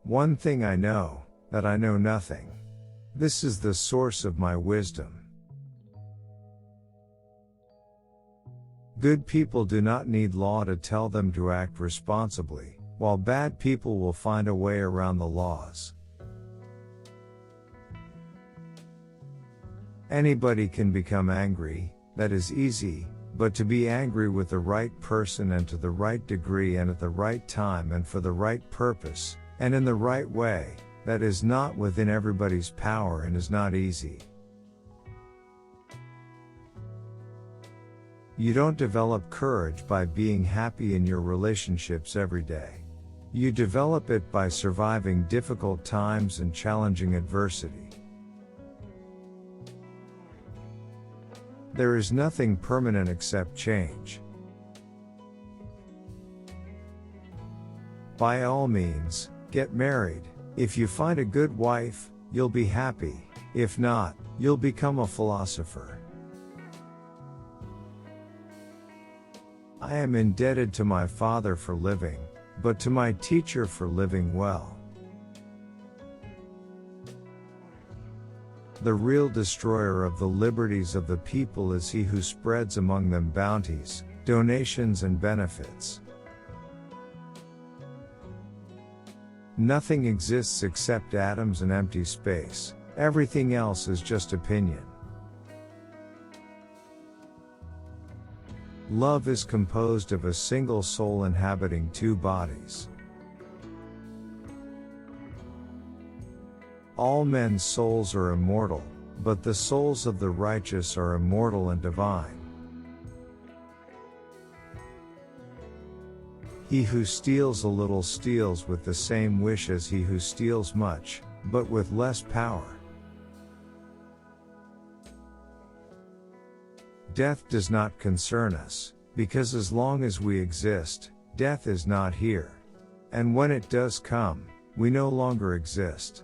One thing I know, that I know nothing. This is the source of my wisdom. Good people do not need law to tell them to act responsibly, while bad people will find a way around the laws. Anybody can become angry, that is easy, but to be angry with the right person and to the right degree and at the right time and for the right purpose, and in the right way, that is not within everybody's power and is not easy. You don't develop courage by being happy in your relationships every day. You develop it by surviving difficult times and challenging adversity. There is nothing permanent except change. By all means, get married. If you find a good wife, you'll be happy. If not, you'll become a philosopher. I am indebted to my father for living, but to my teacher for living well. The real destroyer of the liberties of the people is he who spreads among them bounties, donations and benefits. Nothing exists except atoms and empty space. Everything else is just opinion. Love is composed of a single soul inhabiting two bodies. All men's souls are immortal, but the souls of the righteous are immortal and divine. He who steals a little steals with the same wish as he who steals much, but with less power. Death does not concern us, because as long as we exist, death is not here. And when it does come, we no longer exist.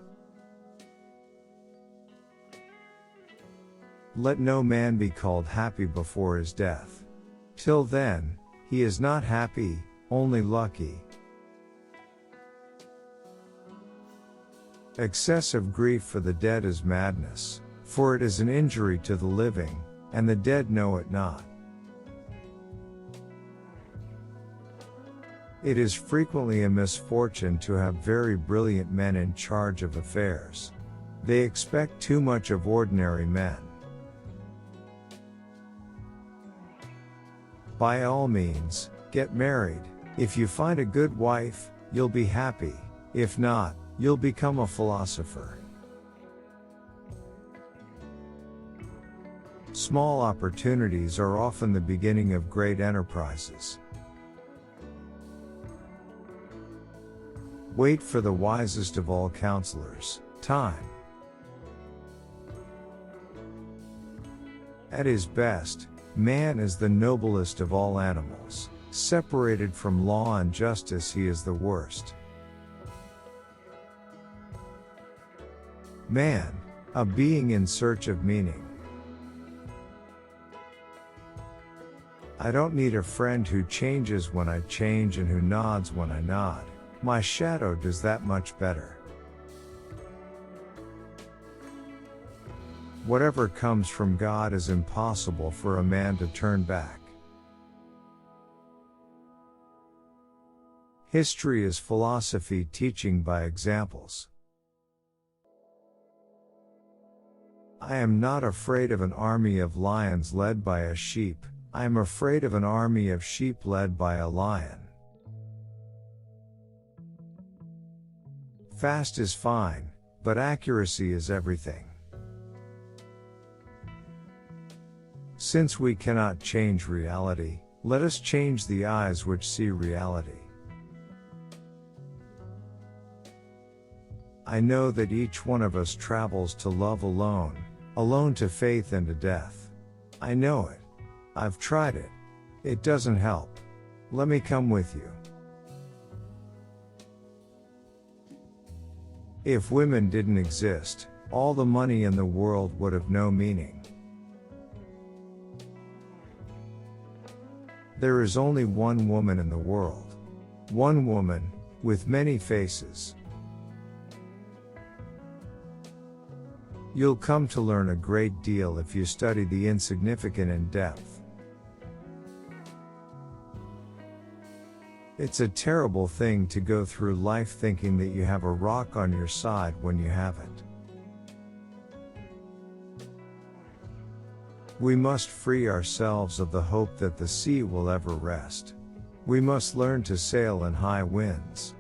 Let no man be called happy before his death. Till then, he is not happy, only lucky. Excessive grief for the dead is madness, for it is an injury to the living, and the dead know it not. It is frequently a misfortune to have very brilliant men in charge of affairs. They expect too much of ordinary men. By all means, get married. If you find a good wife, you'll be happy. If not, you'll become a philosopher. Small opportunities are often the beginning of great enterprises. Wait for the wisest of all counselors, time. At his best, man is the noblest of all animals. Separated from law and justice, he is the worst. Man, a being in search of meaning. I don't need a friend who changes when I change and who nods when I nod. My shadow does that much better. Whatever comes from God is impossible for a man to turn back. History is philosophy teaching by examples. I am not afraid of an army of lions led by a sheep, I am afraid of an army of sheep led by a lion. Fast is fine, but accuracy is everything. Since we cannot change reality, let us change the eyes which see reality. I know that each one of us travels to love alone, alone to faith and to death. I know it. I've tried it. It doesn't help. Let me come with you. If women didn't exist, all the money in the world would have no meaning. There is only one woman in the world. One woman, with many faces. You'll come to learn a great deal if you study the insignificant in depth. It's a terrible thing to go through life thinking that you have a rock on your side when you haven't. We must free ourselves of the hope that the sea will ever rest. We must learn to sail in high winds.